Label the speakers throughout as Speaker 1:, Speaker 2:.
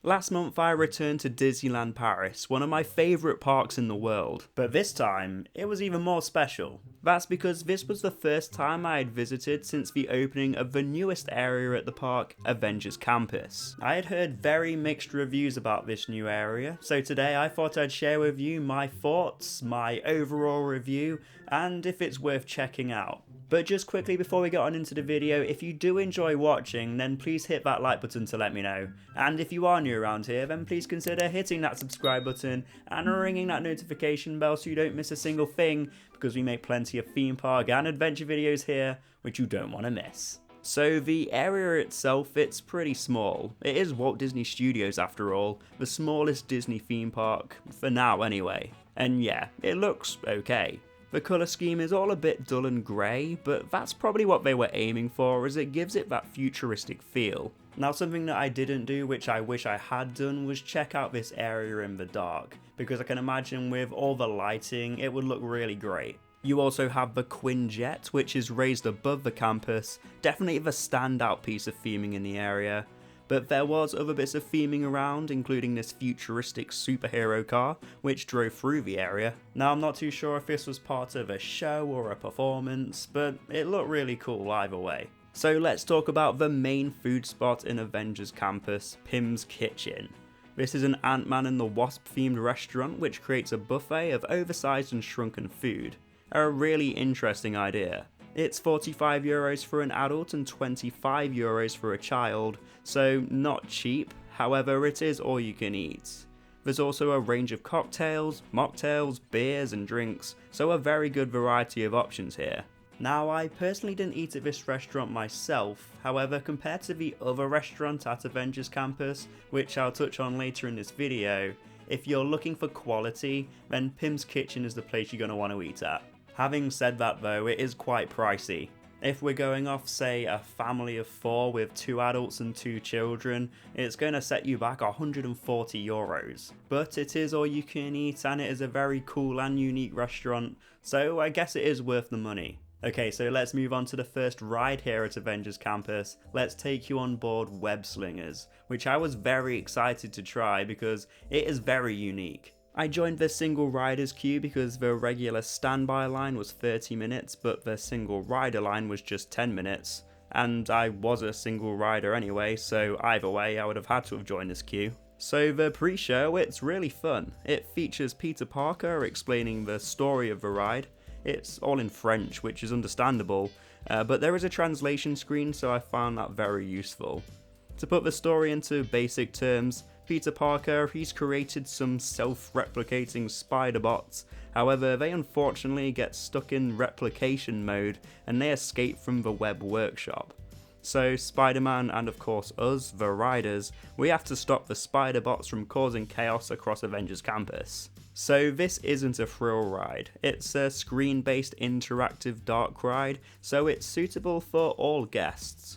Speaker 1: Last month I returned to Disneyland Paris, one of my favourite parks in the world, but this time it was even more special. That's because this was the first time I had visited since the opening of the newest area at the park, Avengers Campus. I had heard very mixed reviews about this new area, so today I thought I'd share with you my thoughts, my overall review, and if it's worth checking out. But just quickly before we get on into the video, if you do enjoy watching, then please hit that like button to let me know. And if you are new around here, then please consider hitting that subscribe button and ringing that notification bell so you don't miss a single thing, because we make plenty of theme park and adventure videos here, which you don't want to miss. So the area itself, it's pretty small. It is Walt Disney Studios after all, the smallest Disney theme park, for now anyway. And yeah, it looks okay. The colour scheme is all a bit dull and grey, but that's probably what they were aiming for, as it gives it that futuristic feel. Now, something that I didn't do, which I wish I had done, was check out this area in the dark, because I can imagine with all the lighting it would look really great. You also have the Quinjet, which is raised above the campus, definitely the standout piece of theming in the area. But there was other bits of theming around, including this futuristic superhero car, which drove through the area. Now, I'm not too sure if this was part of a show or a performance, but it looked really cool either way. So let's talk about the main food spot in Avengers Campus, Pym's Kitchen. This is an Ant-Man and the Wasp themed restaurant which creates a buffet of oversized and shrunken food. A really interesting idea. It's €45 for an adult and €25 for a child, so not cheap, however it is all you can eat. There's also a range of cocktails, mocktails, beers and drinks, so a very good variety of options here. Now, I personally didn't eat at this restaurant myself, however compared to the other restaurant at Avengers Campus, which I'll touch on later in this video, if you're looking for quality, then Pym's Kitchen is the place you're going to want to eat at. Having said that though, it is quite pricey. If we're going off, say, a family of 4 with 2 adults and 2 children, it's going to set you back €140. But it is all you can eat and it is a very cool and unique restaurant, so I guess it is worth the money. Okay, so let's move on to the first ride here at Avengers Campus. Let's take you on board Web Slingers, which I was very excited to try because it is very unique. I joined the single riders queue because the regular standby line was 30 minutes, but the single rider line was just 10 minutes. And I was a single rider anyway, so either way I would have had to have joined this queue. So the pre-show, it's really fun. It features Peter Parker explaining the story of the ride. It's all in French, which is understandable, but there is a translation screen, so I found that very useful. To put the story into basic terms, Peter Parker, he's created some self-replicating spider bots, however they unfortunately get stuck in replication mode and they escape from the web workshop. So Spider-Man and of course us, the riders, we have to stop the spider bots from causing chaos across Avengers Campus. So this isn't a thrill ride, it's a screen-based interactive dark ride, so it's suitable for all guests.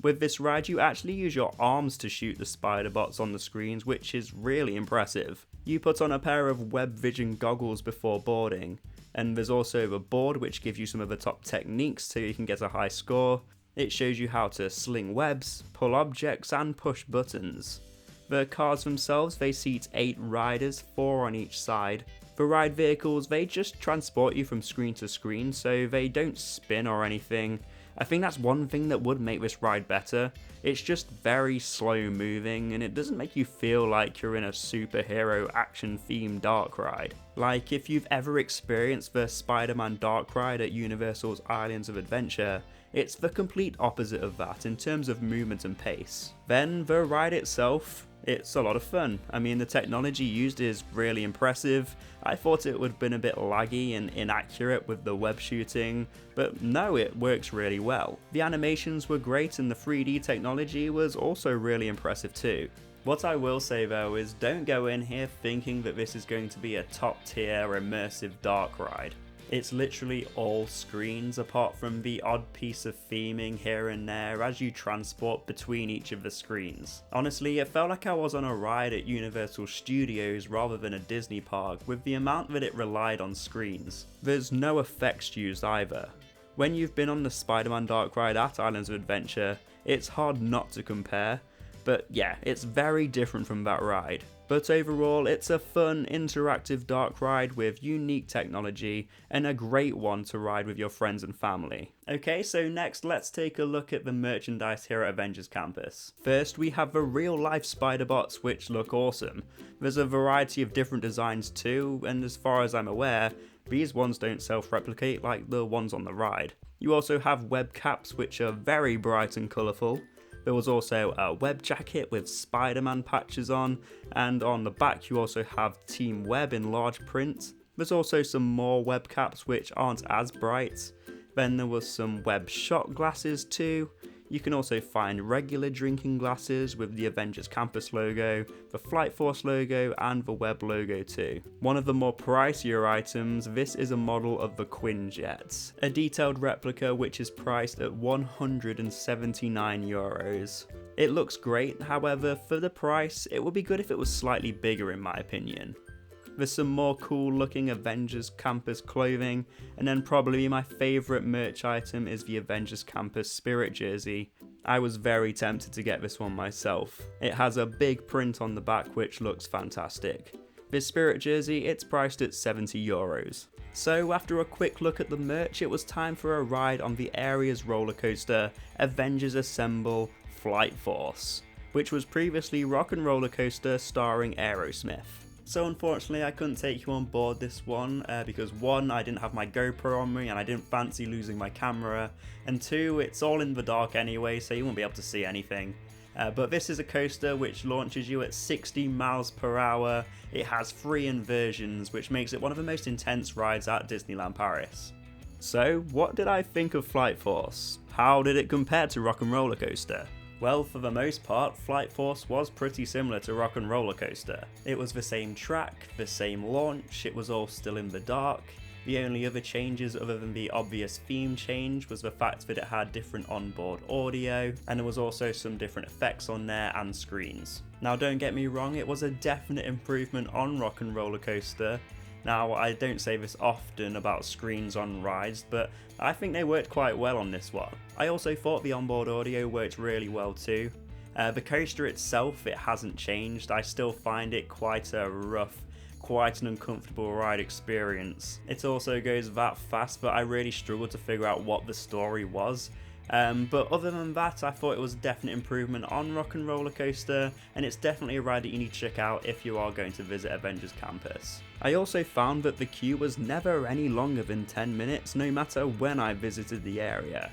Speaker 1: With this ride, you actually use your arms to shoot the spider bots on the screens, which is really impressive. You put on a pair of web vision goggles before boarding, and there's also the board which gives you some of the top techniques so you can get a high score. It shows you how to sling webs, pull objects and push buttons. The cars themselves, they seat 8 riders, 4 on each side. The ride vehicles, they just transport you from screen to screen, so they don't spin or anything. I think that's one thing that would make this ride better. It's just very slow moving and it doesn't make you feel like you're in a superhero action themed dark ride. Like if you've ever experienced the Spider-Man dark ride at Universal's Islands of Adventure, it's the complete opposite of that in terms of movement and pace. Then the ride itself, it's a lot of fun. I mean, the technology used is really impressive. I thought it would have been a bit laggy and inaccurate with the web shooting, but no, it works really well. The animations were great and the 3D technology was also really impressive too. What I will say though is don't go in here thinking that this is going to be a top tier immersive dark ride. It's literally all screens apart from the odd piece of theming here and there as you transport between each of the screens. Honestly, it felt like I was on a ride at Universal Studios rather than a Disney park with the amount that it relied on screens. There's no effects used either. When you've been on the Spider-Man dark ride at Islands of Adventure, it's hard not to compare. But yeah, it's very different from that ride. But overall, it's a fun, interactive dark ride with unique technology and a great one to ride with your friends and family. Okay, so next let's take a look at the merchandise here at Avengers Campus. First, we have the real life Spider-Bots, which look awesome. There's a variety of different designs too, and as far as I'm aware, these ones don't self-replicate like the ones on the ride. You also have web caps, which are very bright and colourful. There was also a web jacket with Spider-Man patches on, and on the back you also have Team Web in large print. There's also some more web caps which aren't as bright. Then there was some web shot glasses too. You can also find regular drinking glasses with the Avengers Campus logo, the Flight Force logo, and the Web logo too. One of the more pricier items, this is a model of the Quinjet, a detailed replica which is priced at €179. It looks great, however, for the price, it would be good if it was slightly bigger in my opinion. There's some more cool looking Avengers Campus clothing, and then probably my favourite merch item is the Avengers Campus Spirit jersey. I was very tempted to get this one myself. It has a big print on the back which looks fantastic. This Spirit jersey, it's priced at €70. So after a quick look at the merch, it was time for a ride on the area's roller coaster, Avengers Assemble Flight Force, which was previously Rock and Roller Coaster starring Aerosmith. So unfortunately I couldn't take you on board this one because one, I didn't have my GoPro on me and I didn't fancy losing my camera, and two, it's all in the dark anyway so you won't be able to see anything. But this is a coaster which launches you at 60 miles per hour. It has 3 inversions, which makes it one of the most intense rides at Disneyland Paris. So what did I think of Flight Force? How did it compare to Rock and Roller Coaster? Well, for the most part, Flight Force was pretty similar to Rock and Roller Coaster. It was the same track, the same launch, it was all still in the dark. The only other changes other than the obvious theme change was the fact that it had different onboard audio, and there was also some different effects on there and screens. Now don't get me wrong, it was a definite improvement on Rock and Roller Coaster. Now, I don't say this often about screens on rides, but I think they worked quite well on this one. I also thought the onboard audio worked really well too. The coaster itself, it hasn't changed. I still find it quite a rough, quite an uncomfortable ride experience. It also goes that fast, but I really struggled to figure out what the story was. But other than that, I thought it was a definite improvement on Rock and Roller Coaster, and it's definitely a ride that you need to check out if you are going to visit Avengers Campus. I also found that the queue was never any longer than 10 minutes, no matter when I visited the area.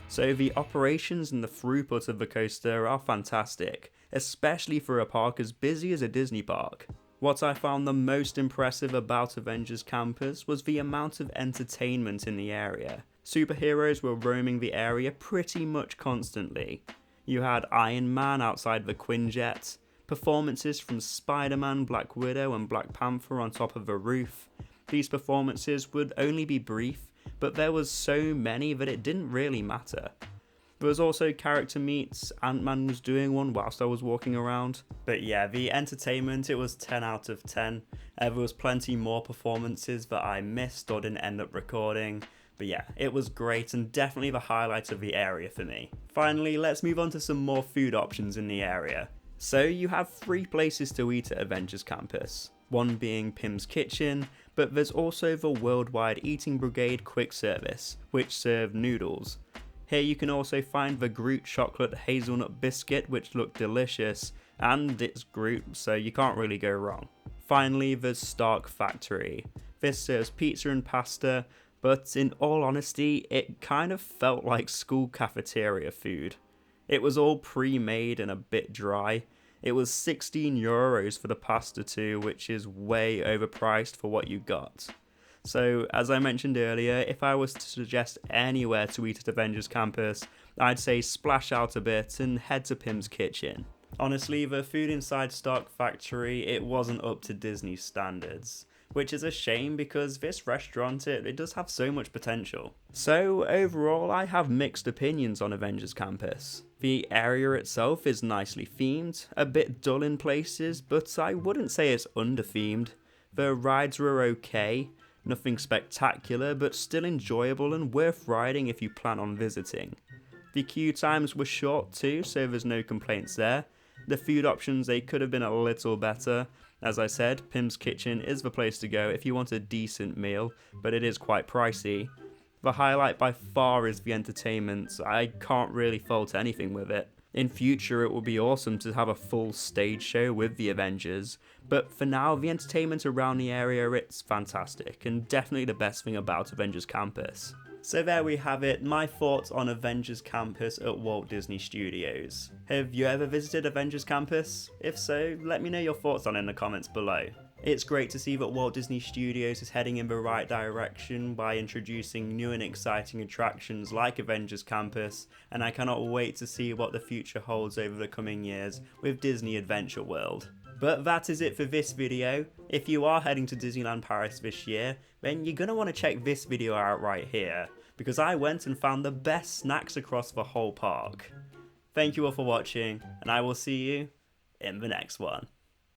Speaker 1: So the operations and the throughput of the coaster are fantastic, especially for a park as busy as a Disney park. What I found the most impressive about Avengers Campus was the amount of entertainment in the area. Superheroes were roaming the area pretty much constantly. You had Iron Man outside the Quinjet, performances from Spider-Man, Black Widow and Black Panther on top of the roof. These performances would only be brief, but there was so many that it didn't really matter. There was also character meets. Ant-Man was doing one whilst I was walking around. But yeah, the entertainment, it was 10 out of 10. There was plenty more performances that I missed or didn't end up recording. But yeah, it was great and definitely the highlight of the area for me. Finally, let's move on to some more food options in the area. So you have 3 places to eat at Avengers Campus. One being Pim's Kitchen, but there's also the Worldwide Eating Brigade quick service, which serve noodles. Here you can also find the Groot chocolate hazelnut biscuit, which looked delicious, and it's Groot, so you can't really go wrong. Finally, there's Stark Factory. This serves pizza and pasta, but in all honesty, it kind of felt like school cafeteria food. It was all pre-made and a bit dry. It was €16 for the pasta too, which is way overpriced for what you got. So, as I mentioned earlier, if I was to suggest anywhere to eat at Avengers Campus, I'd say splash out a bit and head to Pim's Kitchen. Honestly, the food inside Stark Factory, it wasn't up to Disney standards, which is a shame because this restaurant, it does have so much potential. So, overall, I have mixed opinions on Avengers Campus. The area itself is nicely themed, a bit dull in places, but I wouldn't say it's under-themed. The rides were okay. Nothing spectacular, but still enjoyable and worth riding if you plan on visiting. The queue times were short too, so there's no complaints there. The food options, they could have been a little better. As I said, Pym's Kitchen is the place to go if you want a decent meal, but it is quite pricey. The highlight by far is the entertainment. I can't really fault anything with it. In future, it will be awesome to have a full stage show with the Avengers, but for now, the entertainment around the area, it's fantastic, and definitely the best thing about Avengers Campus. So there we have it, my thoughts on Avengers Campus at Walt Disney Studios. Have you ever visited Avengers Campus? If so, let me know your thoughts on it in the comments below. It's great to see that Walt Disney Studios is heading in the right direction by introducing new and exciting attractions like Avengers Campus, and I cannot wait to see what the future holds over the coming years with Disney Adventure World. But that is it for this video. If you are heading to Disneyland Paris this year, then you're going to want to check this video out right here, because I went and found the best snacks across the whole park. Thank you all for watching, and I will see you in the next one.